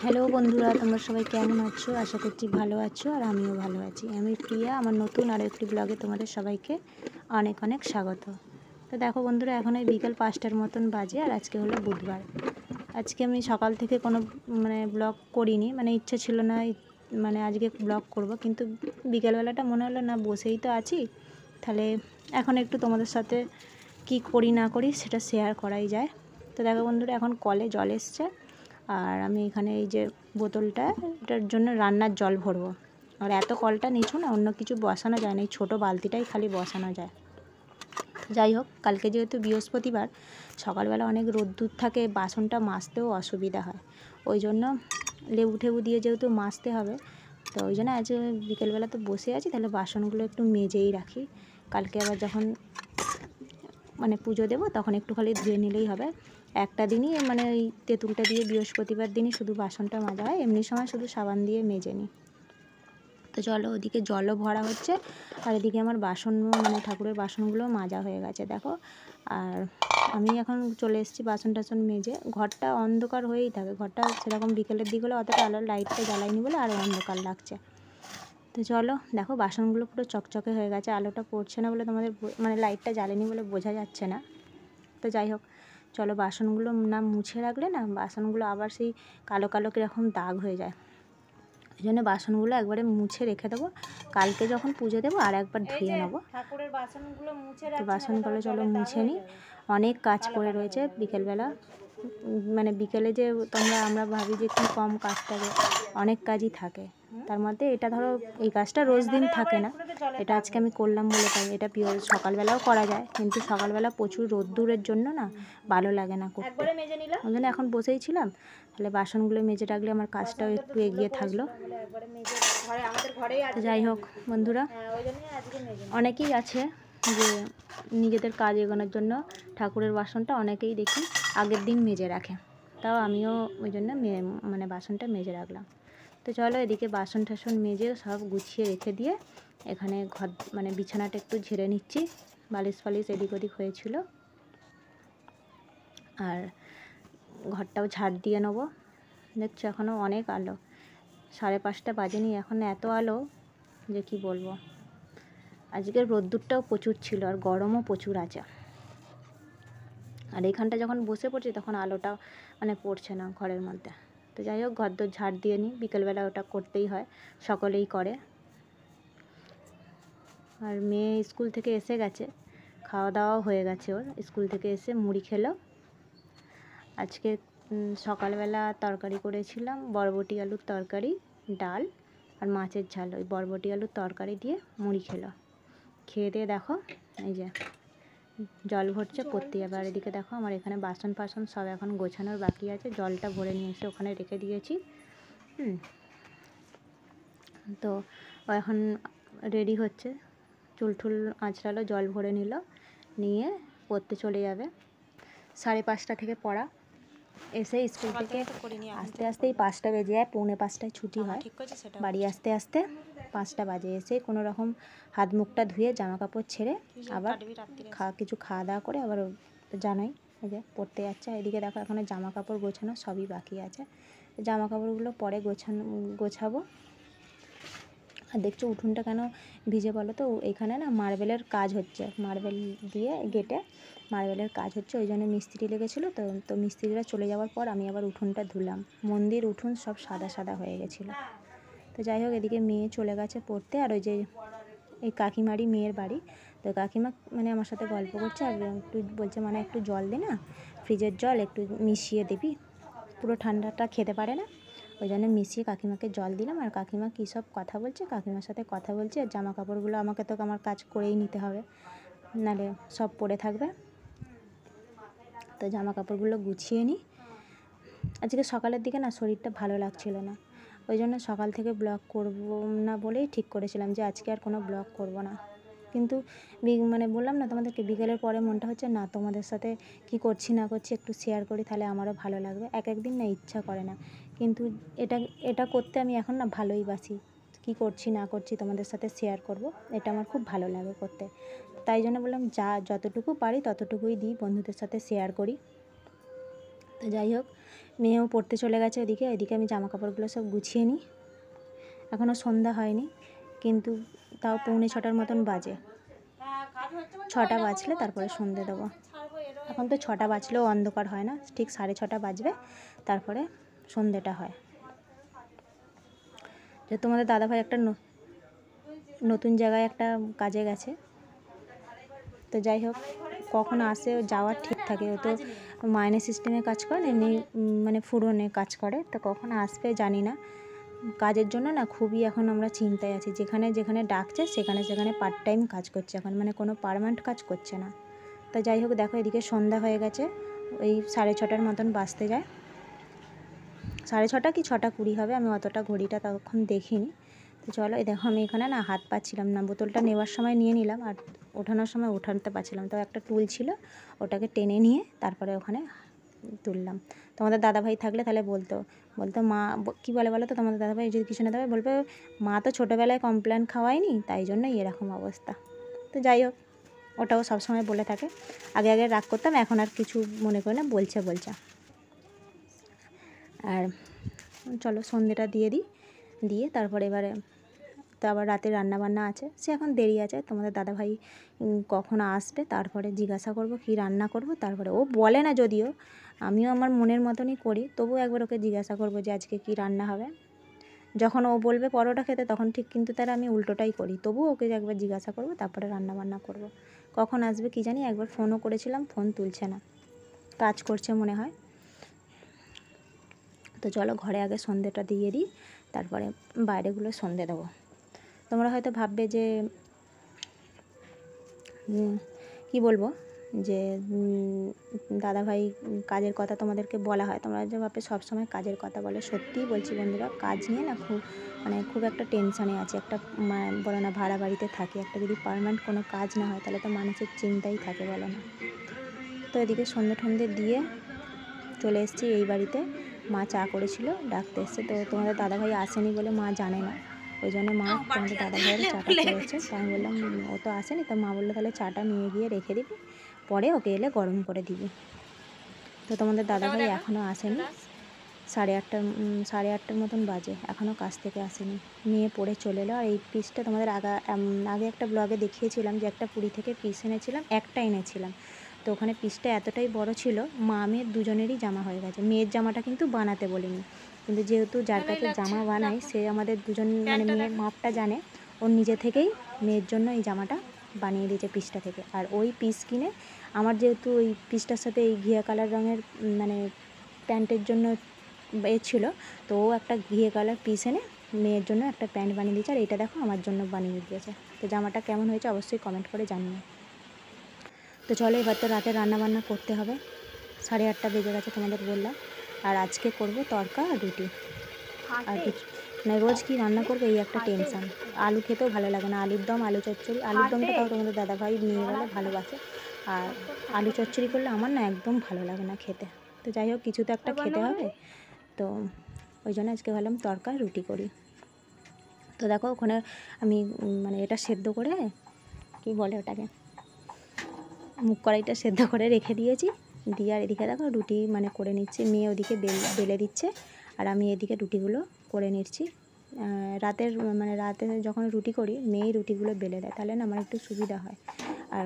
Hello বন্ধুরা, তোমরা সবাই কেমন আছো? আশা করছি ভালো আছো আর আমিও ভালো আছি। আমি প্রিয়া, আমার নতুন আরও একটি ব্লগে তোমাদের সবাইকে অনেক অনেক স্বাগত। তো দেখো বন্ধুরা, এখন ওই বিকেল 5টার মতন বাজে আর আজকে হলো বুধবার। আজকে আমি সকাল থেকে কোনো ব্লগ করিনি, ইচ্ছে ছিল না আজকে ব্লগ করব, কিন্তু বিকেলবেলাটা মনে হলো না, বসেই তো আছি, তাহলে এখন একটু তোমাদের সাথে কি করি না করি সেটা শেয়ার করাই যায়। তো দেখো বন্ধুরা, এখন কলে জল এসছে আর আমি এখানে এই যে বোতলটা, এটার জন্য রান্নার জল ভরবো। আর এত কলটা নিচু না, অন্য কিছু বসানো যায় না, এই ছোটো বালতিটাই খালি বসানো যায়। যাই হোক, কালকে যেহেতু বৃহস্পতিবার, সকালবেলা অনেক রোদ্দুর থাকে, বাসনটা মাজতেও অসুবিধা হয়। ওই জন্য লেবু টেবু দিয়ে যেহেতু মাজতে হবে, তো ওই জন্য আজ বিকেলবেলা তো বসে আছি, তাহলে বাসনগুলো একটু মেজেই রাখি। কালকে আবার যখন পুজো দেবো তখন একটু খালি ধুয়ে নিলেই হবে। একটা দিনই ওই তেঁতুলটা দিয়ে বৃহস্পতিবার দিনই শুধু বাসনটা মাজা হয়, এমনি সময় শুধু সাবান দিয়ে মেজে নিই। তো চলো, ওদিকে জলও ভরা হচ্ছে আর এদিকে আমার বাসন ঠাকুরের বাসনগুলো মাজা হয়ে গেছে দেখো। আর আমি এখন চলে এসেছি বাসন টাসন মেজে। ঘরটা অন্ধকার হয়েই থাকে, ঘরটা সেরকম বিকেলের দিক হলে অতটা আলো লাইটটা জ্বালাইনি বলে আরও অন্ধকার লাগছে। তো চলো দেখো, বাসনগুলো পুরো চকচকে হয়ে গেছে, আলোটা পড়ছে না বলে তোমাদের লাইটটা জ্বালেনি বলে বোঝা যাচ্ছে না। তো যাই হোক, চলো বাসনগুলো না মুছে রাখলে না বাসনগুলো আবার সেই কালো কালো কীরকম দাগ হয়ে যায়। ওই জন্য বাসনগুলো একবারে মুছে রেখে দেবো, কালকে যখন পুজো দেবো আর একবার ধুয়ে নেবো। ঠাকুরের বাসনগুলো মুছে তো রাখছি, বাসনগুলো চলো মুছে নিই, অনেক কাজ করে রয়েছে বিকেলবেলা। বিকেলে যে আমরা ভাবি যে কী কম কাজ থাকে, অনেক কাজই থাকে। তার মধ্যে এটা ধরো, এই কাজটা রোজ দিন থাকে না, এটা আজকে আমি করলাম বলে তাই। এটা সকালবেলাও করা যায়, কিন্তু সকালবেলা প্রচুর রোদ্দুরের জন্য না ভালো লাগে না করতে। ওই জন্য এখন বসেই ছিলাম, তাহলে বাসনগুলো মেজে রাখলে আমার কাজটাও একটু এগিয়ে থাকলো। যাই হোক বন্ধুরা, অনেকেই আছে যে নিজেদের কাজ এগোনোর জন্য ঠাকুরের বাসনটা অনেকেই দেখি আগের দিন মেজে রাখে, তাও আমিও ওই জন্য বাসনটা মেজে রাখলাম। তো চলো, এদিকে বাসন টাসন মেজে সব গুছিয়ে রেখে দিয়ে এখানে ঘর বিছানাটা একটু ঝেড়ে নিচ্ছি, বালিশ ফালিশ এদিক ওদিক হয়েছিল, আর ঘরটাও ঝাড় দিয়ে নেবো। দেখছো এখনও অনেক আলো, 5:30 বাজেনি, এখন এত আলো যে কি বলবো। আজকের রোদ্দুরটাও প্রচুর ছিল আর গরমও প্রচুর আছে। আর এইখানটা যখন বসে পড়ছি তখন আলোটা পড়ছে না ঘরের মধ্যে। তো যাই হোক, ঘরদোর ঝাড় দিয়ে নিই, বিকেলবেলা ওটা করতেই হয়, সকলেই করে। আর মেয়ে স্কুল থেকে এসে গেছে, খাওয়া দাওয়াও হয়ে গেছে ওর, স্কুল থেকে এসে মুড়ি খেলো। আজকে সকালবেলা তরকারি করেছিলাম, বরবটি আলুর তরকারি, ডাল আর মাছের ঝাল। ওই বরবটি আলুর তরকারি দিয়ে মুড়ি খেলো। খেয়ে দিয়ে দেখো এই যে জল ভরছে পড়তে যাবে। আর এদিকে দেখো, আমার এখানে বাসন ফাসন সব এখন গোছানোর বাকি আছে, জলটা ভরে নিয়ে এসে ওখানে রেখে দিয়েছি। তো এখন রেডি হচ্ছে, চুল টুল আঁচড়ালো, জল ভরে নিয়ে পড়তে চলে যাবে। 5:30 থেকে পড়া, এসে স্কুল থেকে আস্তে আস্তেই 5টা বেজে যায়, 4:45টায় ছুটি হয়। বাড়ি আস্তে আস্তে 5টা বাজে। এসে কোনো রকম হাত মুখটা ধুয়ে জামা কাপড় ছেড়ে আবার কিছু খাওয়া দাওয়া করে আবার জানাই এই যে পড়তে যাচ্ছে। এদিকে দেখো, এখানে জামা কাপড় গোছানো সবই বাকি আছে, জামা কাপড়গুলো পরে গোছাবো। আর দেখছো উঠোনটা কেন ভিজে বলো তো, এখানে না মার্বেলের কাজ হচ্ছে, মার্বেল দিয়ে গেটে মার্বেলের কাজ হচ্ছে, ওই জন্য মিস্ত্রি লেগেছিলো। তো মিস্ত্রিরা চলে যাওয়ার পর আমি আবার উঠোনটা ধুলাম, মন্দির উঠোন সব সাদা সাদা হয়ে গেছিলো। তো যাই হোক, এদিকে মেয়ে চলে গেছে পড়তে, আর ওই যে এই কাকিমারি মেয়ের বাড়ি, তো কাকিমা আমার সাথে গল্প করছে আর একটু বলছে একটু জল দে না, ফ্রিজের জল একটু মিশিয়ে দিবি, পুরো ঠান্ডাটা খেতে পারে না। ওই জন্য মিশিয়ে কাকিমাকে জল দিলাম। আর কাকিমা কী সব কথা বলছে, কাকিমার সাথে কথা বলছে। আর জামা কাপড়গুলো আমাকে তো আমার কাজ করেই নিতে হবে, নাহলে সব পড়ে থাকবে। তো জামা কাপড়গুলো গুছিয়ে নিই। আজকে সকালের দিকে না শরীরটা ভালো লাগছিল না, ওই জন্য সকাল থেকে ব্লগ করব না বলেই ঠিক করেছিলাম যে আজকে আর কোনো ব্লগ করব না। কিন্তু বললাম না তোমাদেরকে, বিকেলের পরে মনটা হচ্ছে না, তোমাদের সাথে কি করছি না করছি একটু শেয়ার করি, তাহলে আমারও ভালো লাগবে। একদিন না ইচ্ছা করে না, কিন্তু এটা করতে আমি এখন না ভালোই বাসি, কী করছি না করছি তোমাদের সাথে শেয়ার করব, এটা আমার খুব ভালো লাগে করতে। তাই জন্য বললাম যতটুকু পারি ততটুকুই দিই, বন্ধুদের সাথে শেয়ার করি। তো যাই হোক, মেয়েও পড়তে চলে গেছে ওইদিকে আমি জামা কাপড়গুলো সব গুছিয়ে নিই। এখনও সন্ধ্যা হয়নি, কিন্তু তাও 6:45 মতন বাজে। 6টা বাজলে তারপরে সন্ধে দেবো। এখন তো 6টা বাজলেও অন্ধকার হয় না, ঠিক 6:30 বাজবে তারপরে সন্ধেটা হয়। যে তোমাদের দাদাভাই একটা নতুন জায়গায় একটা কাজে গেছে, তো যাই হোক কখন আসে ও যাওয়ার ঠিক থাকে। ও তো মাইনে সিস্টেমে কাজ করে, এমনি মানে ফুরনে কাজ করে, তো কখন আসবে জানি না। কাজের জন্য না খুবই এখন আমরা চিন্তায় আছি, যেখানে যেখানে ডাকছে সেখানে পার্ট টাইম কাজ করছে এখন, মানে কোনো পার্মানেন্ট কাজ করছে না। তো যাই হোক দেখো এদিকে সন্ধ্যা হয়ে গেছে, ওই 6:30 মতন বাজতে যায়, 6:30 কি 6:20 হবে, আমি অতটা ঘড়িটা তখন দেখিনি। তো চলো, এই দেখো আমি এখানে না হাত পাচ্ছিলাম না, বোতলটা নেওয়ার সময় নিয়ে নিলাম আর ওঠানোর সময় ওঠাতে পারছিলাম, তো একটা টুল ছিল ওটাকে টেনে নিয়ে তারপরে ওখানে তুললাম। তোমাদের দাদাভাই থাকলে তাহলে বলতো মা কী বলে বলো তো, তোমাদের দাদাভাই যদি কিছু না দেবে বলবে মা তো ছোটোবেলায় কমপ্লেন খাওয়ায়নি তাই জন্যই এরকম অবস্থা। তো যাই হোক ওটাও সবসময় বলে থাকে, আগে রাগ করতাম, এখন আর কিছু মনে করি না, বলছে। আর চলো সন্ধ্যেটা দিয়ে তারপরে এবারে তো আবার রাতে রান্নাবান্না আছে, সে এখন দেরি আছে। তোমাদের দাদাভাই কখন আসবে তারপরে জিজ্ঞাসা করব কি রান্না করব, তারপরে ও বলে না যদিও, আমিও আমার মনের মতনই করি, তবু একবার ওকে জিজ্ঞাসা করব যে আজকে কি রান্না হবে। যখন ও বলবে পরোটা খেতে তখন ঠিক কিন্তু তার আমি উল্টোটাই করি, তবু ওকে একবার জিজ্ঞাসা করব তারপরে রান্নাবান্না করব। কখন আসবে কি জানি, একবার ফোনও করেছিলাম, ফোন তুলছে না, কাজ করছে মনে হয়। তো চলো ঘরে আগে সন্ধ্যেটা দিয়ে দিই, তারপরে বাইরেগুলো সন্ধ্যে দেবো। তোমরা হয়তো ভাববে যে কি বলবো, যে দাদাভাই কাজের কথা তোমাদেরকে বলা হয়, তোমরা যে ভাববে সবসময় কাজের কথা বলে। সত্যিই বলছি বন্ধুরা, কাজ নিয়ে না খুব একটা টেনশানে আছে। একটা বলো না ভাড়া বাড়িতে থাকে, একটা যদি পার্মানেন্ট কোনো কাজ না হয় তাহলে তো মানুষের চিন্তাই থাকে, বলো না। তো এদিকে সন্ধ্যে দিয়ে চলে এসেছি এই বাড়িতে, মা চা করেছিল, ডাকতে এসছে। তো তোমাদের দাদাভাই আসেনি বলে মা জানে না, ওই জন্য মা তোমাদের দাদাভাইয়ের চাটা করেছে। তো আমি বললাম ও তো আসেনি, তো মা বললো তাহলে চাটা নিয়ে গিয়ে রেখে দিবি, পরে ওকে এলে গরম করে দিবি। তো তোমাদের দাদাভাই এখনও আসেনি, 8:30 মতন বাজে, এখনও কাজ থেকে আসেনি। মেয়ে পড়ে চলে এলো। আর এই পিসটা তোমাদের আগে একটা ব্লগে দেখিয়েছিলাম যে একটা পুরী থেকে পিস এনেছিলাম, একটা এনেছিলাম। তো ওখানে পিসটা এতটাই বড় ছিল, মা মেয়ের দুজনেরই জামা হয়ে গেছে। মেয়ের জামাটা কিন্তু বানাতে বলিনি, কিন্তু যেহেতু যার কাছে জামা বানাই সে আমাদের দুজন মানে মেয়ের মাপটা জানে, ওর নিজে থেকেই মেয়ের জন্য এই জামাটা বানিয়ে দিয়েছে পিসটা থেকে। আর ওই পিস কিনে আমার যেহেতু ওই পিসটার সাথে এই ঘিয়া কালার রঙের মানে প্যান্টের জন্য ছিল, তো ও একটা ঘিয়ে কালার পিস এনে মেয়ের জন্য একটা প্যান্ট বানিয়ে দিয়েছে, আর এটা দেখো আমার জন্য বানিয়ে দিয়েছে। তো জামাটা কেমন হয়েছে অবশ্যই কমেন্ট করে জানিও। তো চলো এবার তো রাতে রান্নাবান্না করতে হবে, 8:30 বেজে গেছে তোমাদের বললাম। আর আজকে করব তড়কা আর রুটি, আর কিছু মানে রোজ কি রান্না করবে এই একটা টেনশান। আলু খেতেও ভালো লাগে না, আলুর দম আলু চচ্চড়ি, আলুর দমটা তাও তোমাদের দাদাভাই নিয়ে গেলে ভালোবাসে, আর আলু চচ্চড়ি করলে আমার না একদম ভালো লাগে না খেতে। তো যাই হোক কিছু তো একটা খেতে হবে, তো ওই জন্য আজকে ভাবলাম তড়কা রুটি করি। তো দেখো ওখানে আমি মানে এটা সেদ্ধ করে, কি বলে ওটাকে, মুগ কড়াইটা সেদ্ধ করে রেখে দিয়েছি, দিয়ে আর এদিকে দেখো রুটি মানে করে নিচ্ছি। মেয়ে ওদিকে বেলে দিচ্ছে আর আমি এদিকে রুটিগুলো করে নিচ্ছি। রাতে যখন রুটি করি মেয়েই রুটিগুলো বেলে দেয়, তাহলে না আমার একটু সুবিধা হয়। আর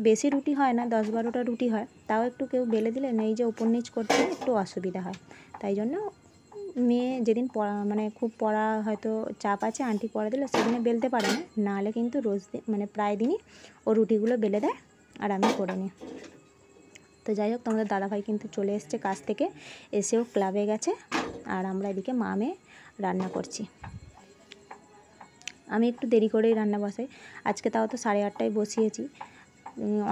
বেশি রুটি হয় না, 10-12টা রুটি হয়, তাও একটু কেউ বেলে দিলে এই যে ওপর নিচ করতে একটু অসুবিধা হয়। তাই জন্য মেয়ে যেদিন মানে খুব পড়া হয়তো চাপ আছে, আন্টি পড়া দিলে সেদিনে বেলতে পারে না, নাহলে কিন্তু রোজ মানে প্রায় দিনই ও রুটিগুলো বেলে দেয় আর আমি করে নিই। তো যাই হোক তোমাদের দাদাভাই কিন্তু চলে এসছে কাজ থেকে, এসেও ক্লাবে গেছে, আর আমরা এদিকে মা মেয়ে রান্না করছি। আমি একটু দেরি করেই রান্না বসাই, আজকে তাও তো 8:30টায় বসিয়েছি।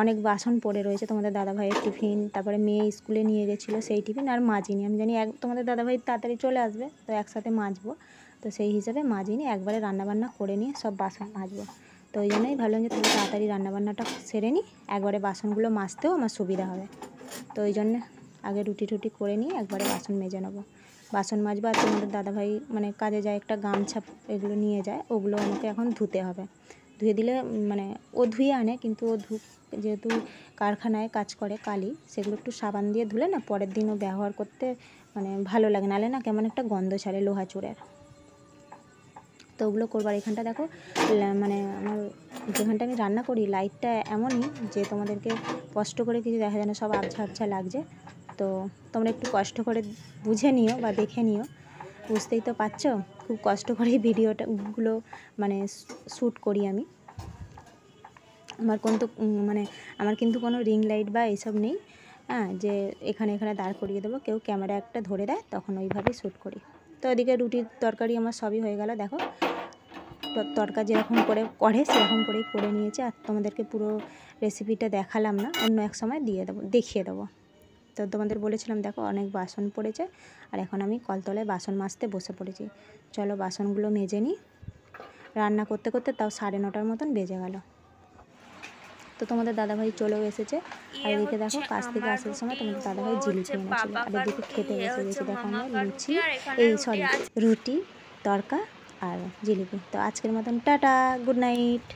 অনেক বাসন পড়ে রয়েছে, তোমাদের দাদাভাইয়ের টিফিন, তারপরে মেয়ে স্কুলে নিয়ে গেছিলো সেই টিফিন, আর মাজিনি। আমি জানি তোমাদের দাদাভাই তাড়াতাড়ি চলে আসবে, তো একসাথে মাজবো, তো সেই হিসাবে মাজিনি, একবারে রান্নাবান্না করে নিয়ে সব বাসন মাজবো। তো ওই জন্যই ভাবলাম যে তাহলে তাড়াতাড়ি রান্নাবান্নাটা সেরে নিই, একবারে বাসনগুলো মাজতেও আমার সুবিধা হবে। তো ওই জন্য আগে রুটি টুটি করে নিয়ে একবারে বাসন মেজে নেবো। বাসন মাজবো, আর তোমাদের দাদাভাই মানে কাজে যায় একটা গামছা এগুলো নিয়ে যায়, ওগুলো আমাকে এখন ধুতে হবে। ধুয়ে দিলে মানে ও ধুয়ে আনে, কিন্তু ও যেহেতু কারখানায় কাজ করে কালি, সেগুলো একটু সাবান দিয়ে ধুলে না পরের দিনও ব্যবহার করতে মানে ভালো লাগে, নাহলে না কেমন একটা গন্ধ ছাড়ে লোহা চূড়ের। তো ওগুলো করবার এখানটা দেখো মানে আমার যেখানটা আমি রান্না করি লাইটটা এমনই যে তোমাদেরকে কষ্ট করে কিছু দেখা যায় না, সব আবছা আবছা লাগছে। তো তোমরা একটু কষ্ট করে বুঝে নিও বা দেখে নিও, বুঝতেই তো পারছো খুব কষ্ট করেই ভিডিওগুলো মানে শ্যুট করি আমি। আমার কিন্তু কোনো রিং লাইট বা এইসব নেই, হ্যাঁ, যে এখানে দাঁড় করিয়ে দেবো, কেউ ক্যামেরা একটা ধরে দেয় তখন ওইভাবেই শ্যুট করি। তো ওদিকে রুটির তরকারি আমার সবই হয়ে গেল, দেখো তরকা যেরকম করে সেরকম করেই করে নিয়েছি। আর তোমাদেরকে পুরো রেসিপিটা দেখালাম না, অন্য এক সময় দেখিয়ে দেবো। তো তোমাদের বলেছিলাম দেখো অনেক বাসন পড়েছে, আর এখন আমি কলতলায় বাসন মাজতে বসে পড়েছি। চলো বাসনগুলো মেজে নিই। রান্না করতে করতে তাও 9:30 মতন বেজে গেল। তো তোমাদের দাদাভাই চলেও এসেছে, আর এদিকে দেখো কাছ থেকে আসার সময় তোমাদের দাদাভাই জিলিপি এনেছিল, আর এদিকে খেতে বসে গেছি দেখো আমরা লুচি, রুটি, তড়কা আর জিলিপি। তো আজকের মতন টাটা, গুড নাইট।